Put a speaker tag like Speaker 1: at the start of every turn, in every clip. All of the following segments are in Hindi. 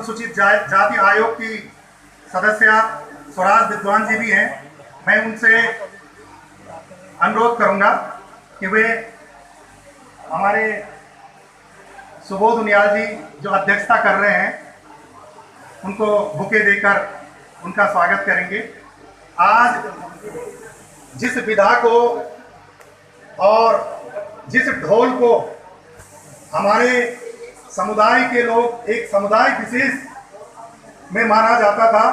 Speaker 1: अनुसूचित जाति आयोग की सदस्य स्वराज विद्वान जी भी हैं। मैं उनसे अनुरोध करूंगा कि वे हमारे सुबोध उनियाल जी जो अध्यक्षता कर रहे हैं उनको बुके देकर उनका स्वागत करेंगे। आज जिस विधा को और जिस ढोल को हमारे समुदाय के लोग एक समुदाय विशेष में माना जाता था,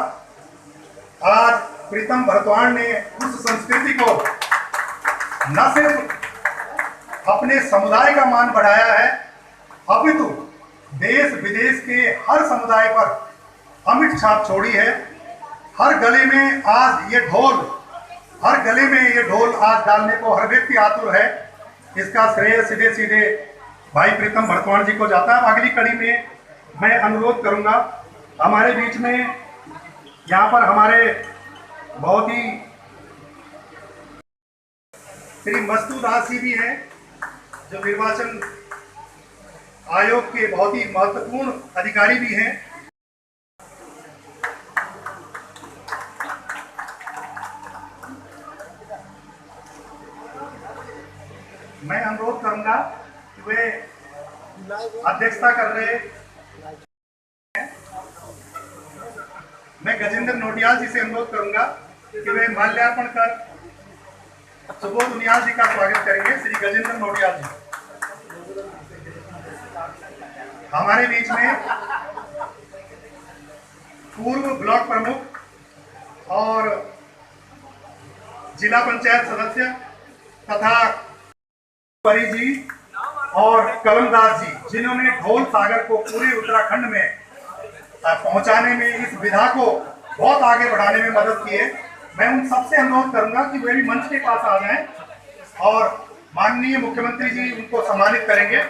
Speaker 1: आज प्रीतम भरतवाण ने उस संस्कृति को न सिर्फ अपने समुदाय का मान बढ़ाया है, अपितु देश विदेश के हर समुदाय पर अमिट छाप छोड़ी है। हर गले में ये ढोल आज डालने को हर व्यक्ति आतुर है। इसका श्रेय सीधे सीधे भाई प्रीतम भरतवाण जी को जाता है। अगली कड़ी में मैं अनुरोध करूंगा, हमारे बीच में यहाँ पर हमारे बहुत ही श्री मस्तू दास जी भी हैं, जो निर्वाचन आयोग के बहुत ही महत्वपूर्ण अधिकारी भी हैं। मैं अनुरोध करूंगा कि वे अध्यक्षता कर रहे हैं। मैं गजेंद्र नोटियाल जी से अनुरोध करूंगा कि वे माल्यार्पण कर सुबोध उनियाल जी का स्वागत करेंगे। श्री गजेंद्र नोटियाल जी हमारे बीच में पूर्व ब्लॉक प्रमुख और जिला पंचायत सदस्य तथा परी जी और कलमदास जी, जिन्होंने ढोल सागर को पूरे उत्तराखंड में पहुंचाने में, इस विधा को बहुत आगे बढ़ाने में मदद की है। मैं उन सबसे अनुरोध करूंगा कि वे भी मंच के पास आ जाएं और माननीय मुख्यमंत्री जी उनको सम्मानित करेंगे।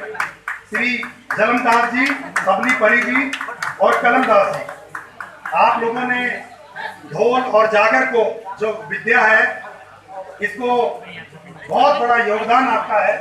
Speaker 1: श्री जलमदास जी, सबली परी जी और कलमदास जी, आप लोगों ने ढोल और जागर को जो विद्या है, इसको बहुत बड़ा योगदान आपका है।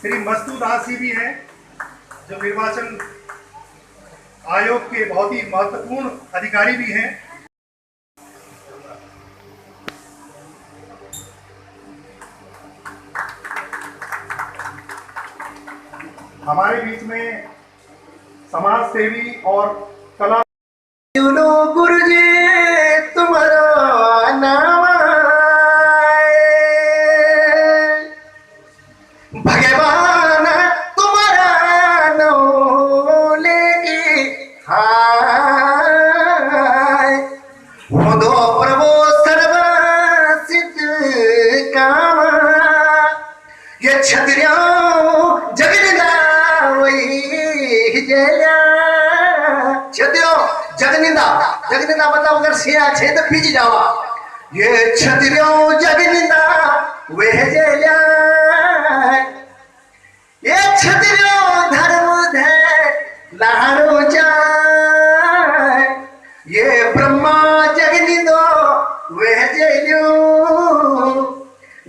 Speaker 1: श्री मस्तू दास जी भी हैं, जो निर्वाचन आयोग के बहुत ही महत्वपूर्ण अधिकारी भी हैं। हमारे बीच में समाज सेवी और कला
Speaker 2: गुरु जी तुम्हारा नाम भगवान तुम्हारा नाम लेके हो दो प्रभु सर्व सिद्ध काम ये क्षत्रियो जगनिंदा वही जया क्षत्रियो जगनिंदा मतलब अगर सिया छे तो पीछे जावा। ये क्षत्रियो जगनिंदा वह जया, ये क्षत्रियो धर्म धै लहरो जाए, ये ब्रह्मा जगनिंदो वह जयो,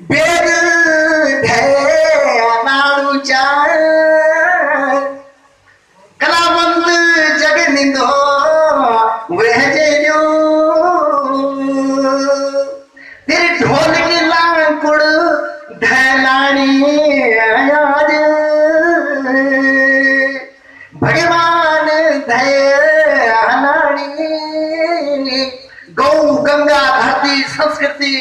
Speaker 2: वेद धै नाड़ू चाय, कलावंत जगनिंदो वह जयो, तेरे ढोल की लाकुड़ धैलानी आज, भगवान दयानी। गौ गंगा धरती संस्कृति,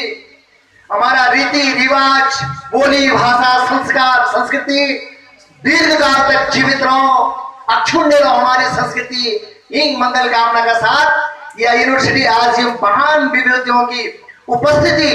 Speaker 2: हमारा रीति रिवाज, बोली भाषा, संस्कार, संस्कृति दीर्घकाल तक जीवित रहो। अक्षुण्य रहो हमारी संस्कृति। इन मंगल कामना के साथ यह यूनिवर्सिटी आज इन महान विभूतियों की उपस्थिति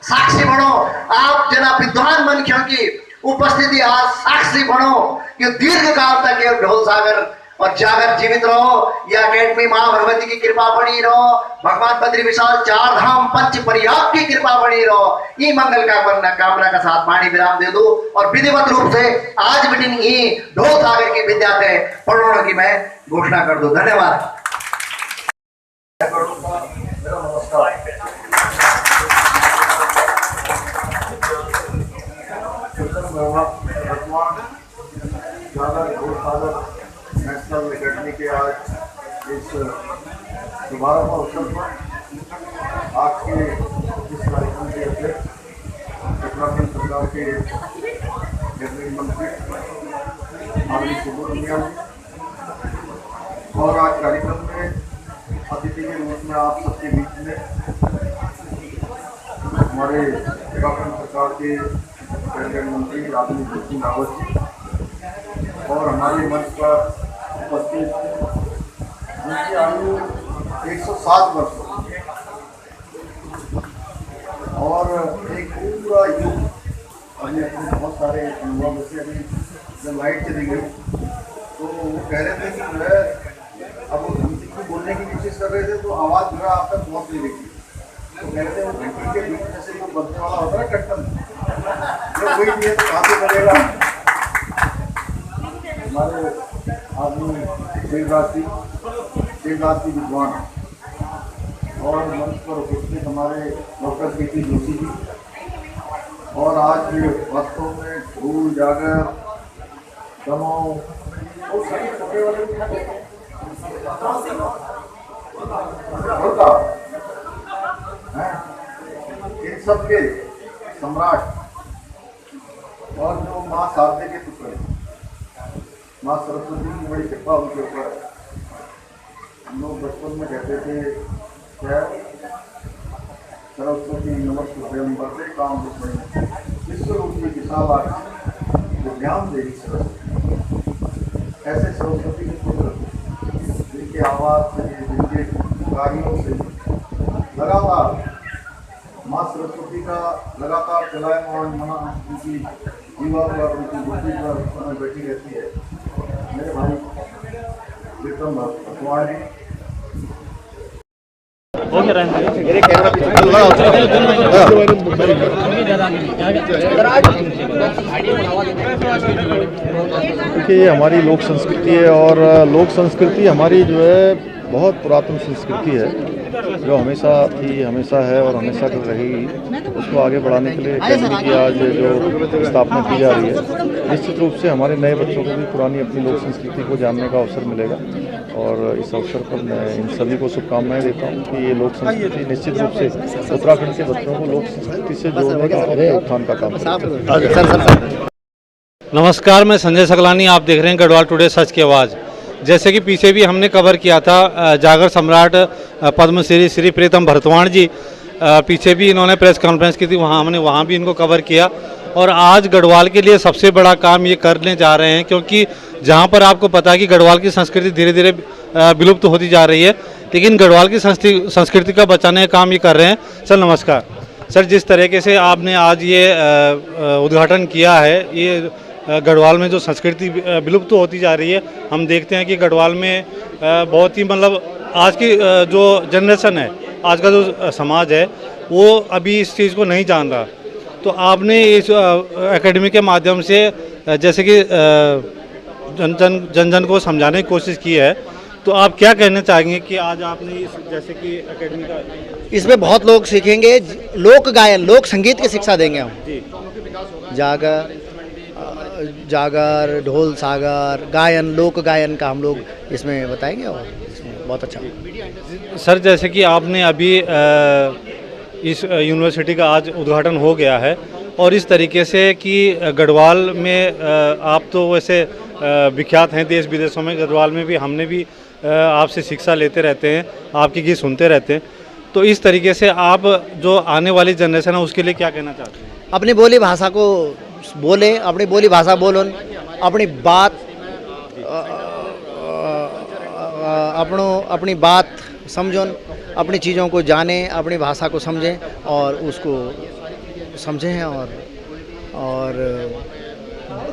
Speaker 2: साक्षी बनो। आप जना विद्वान मनुष्यों की उपस्थिति आज साक्षी बनो कि दीर्घ काल तक ये ढोल सागर और जागर जीवित रहो। यह अकेडमी मां भगवती की कृपा बनी रहो। भगवान बद्री विशाल चार धाम पंच पर्याप्त की कृपा बनी रहो। ये मंगल कामना का साथ वाणी विराम दे दो और विधिवत रूप से आज बिटिन ही ढोल सागर की विद्या के पढ़ों की मैं घोषणा कर दूं। धन्यवाद।
Speaker 3: नेशनल एकेडमी के आज इस शुभारंभ अवसर पर आज के इस कार्यक्रम के अध्यक्ष उत्तराखंड सरकार के कैबिनेट मंत्री माननीय सुब्रमण्यम और आज कार्यक्रम में अतिथि के रूप में आप सबके बीच में हमारे उत्तराखंड सरकार के कैबिनेट मंत्री आदरणीय बिपिन रावत जी और हमारे मंच पर उपस्थित जिनकी आयु 107 वर्ष और एक पूरा युग हमने अपने बहुत सारे युवा में से अभी जब लाइट चली गई तो वो कह रहे थे कि जो है अब वो घंटी को बोलने की कोशिश कर रहे थे तो आवाज़ जो है आप तक पहुँच नहीं रही थी। तो कह रहे थे वो घंटी के बीच में से जो बजने वाला होता है कट्टन, जब वही नहीं है तो कहाँ से बजेगा। हमारे आदमी देवराज विद्वान और मंच पर उपस्थित हमारे डॉक्टर के जोशी जी और आज वास्तव में ढोल जागर दमाओ और सभी छोटे वाले इन सब के सम्राट और जो माँ शारदे के पुत्र माँ सरस्वती की बड़ी कृपा उनके ऊपर। हम लोग बचपन में कहते थे क्या सरस्वती नमस्ते बढ़ते काम विश्व रूप की विशाल विज्ञान देवी सरस्वती। ऐसे सरस्वती के पुत्र जिनके आवाज़ से जिनके कार्यों से लगातार माँ सरस्वती का लगातार चलायमान मना उनकी जीवा पर उनकी बुद्धि पर समय बैठी रहती है। मेरे भाई विक्रम भरतवाण जी
Speaker 4: देखिए ये हमारी लोक संस्कृति है और लोक संस्कृति हमारी जो है बहुत पुरातन संस्कृति है जो हमेशा थी, हमेशा है और हमेशा कर रहेगी। उसको आगे बढ़ाने के लिए अकेडमी की आज जो स्थापना की जा रही है, निश्चित रूप से हमारे नए बच्चों को भी पुरानी अपनी लोक संस्कृति को जानने का अवसर मिलेगा। और इस अवसर पर मैं इन सभी को शुभकामनाएं देता हूँ कि ये लोक संस्कृति निश्चित रूप से उत्तराखंड के बच्चों को लोक संस्कृति से जोड़ने का उत्थान का काम करेगा।
Speaker 5: नमस्कार, मैं संजय सकलानी, आप देख रहे हैं गढ़वाल टुडे सच की आवाज़। जैसे कि पीछे भी हमने कवर किया था जागर सम्राट पद्मश्री श्री प्रीतम भरतवाण जी, पीछे भी इन्होंने प्रेस कॉन्फ्रेंस की थी, हमने वहाँ भी इनको कवर किया। और आज गढ़वाल के लिए सबसे बड़ा काम ये करने जा रहे हैं, क्योंकि जहाँ पर आपको पता है कि गढ़वाल की संस्कृति धीरे धीरे विलुप्त होती जा रही है, लेकिन गढ़वाल की संस्कृति का बचाने का काम ये कर रहे हैं। सर नमस्कार। सर, जिस तरीके से आपने आज ये उद्घाटन किया है, ये गढ़वाल में जो संस्कृति विलुप्त होती जा रही है, हम देखते हैं कि गढ़वाल में बहुत ही मतलब आज की जो जनरेशन है, आज का जो समाज है, वो अभी इस चीज़ को नहीं जान रहा। तो आपने इस एकेडमी के माध्यम से जैसे कि जन को समझाने की कोशिश की है, तो आप क्या कहना चाहेंगे कि आज आपने इस जैसे कि एकेडमी का
Speaker 6: इसमें बहुत लोग सीखेंगे, लोक गायन लोक संगीत की शिक्षा देंगे हम
Speaker 5: जी,
Speaker 6: जागर ढोल सागर गायन लोक गायन का हम लोग इसमें बताएंगे और इसमें बहुत अच्छा।
Speaker 5: सर, जैसे कि आपने अभी इस यूनिवर्सिटी का आज उद्घाटन हो गया है और इस तरीके से कि गढ़वाल में आप तो वैसे विख्यात हैं देश विदेशों में, गढ़वाल में भी हमने भी आपसे शिक्षा लेते रहते हैं, आपके गीत सुनते रहते हैं। तो इस तरीके से आप जो आने वाली जनरेशन है उसके लिए क्या कहना चाहते हैं?
Speaker 6: अपनी बोली भाषा को बोले, अपनी बोली भाषा बोलो, अपनी बात अपनी बात समझन, अपनी चीज़ों को जाने, अपनी भाषा को समझें और उसको समझें। और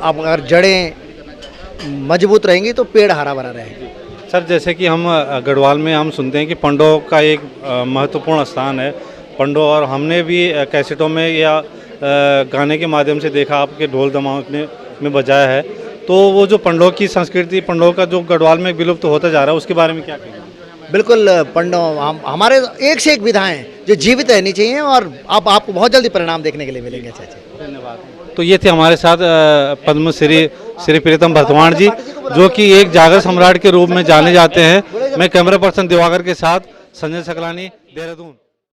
Speaker 6: अब अगर जड़ें मजबूत रहेंगी तो पेड़ हरा भरा रहेगा।
Speaker 5: सर, जैसे कि हम गढ़वाल में हम सुनते हैं कि पंडों का एक महत्वपूर्ण स्थान है पंडो, और हमने भी कैसेटों में या गाने के माध्यम से देखा आपके ढोल दमाऊ में बजाया है। तो वो जो पंडों की संस्कृति, पंडों का जो गढ़वाल में विलुप्त होता जा रहा है, उसके बारे में क्या कहेंगे?
Speaker 6: बिल्कुल, पंडों हमारे एक से एक विधाएं जो जीवित रहनी चाहिए और आपको बहुत जल्दी परिणाम देखने के लिए मिलेंगे। अच्छा,
Speaker 5: धन्यवाद। तो ये थे हमारे साथ पद्मश्री श्री प्रीतम भरतवाण जी, जो कि एक जागर सम्राट के रूप में जाने जाते हैं। मैं कैमरा पर्सन दिवाकर के साथ संजय सकलानी, देहरादून।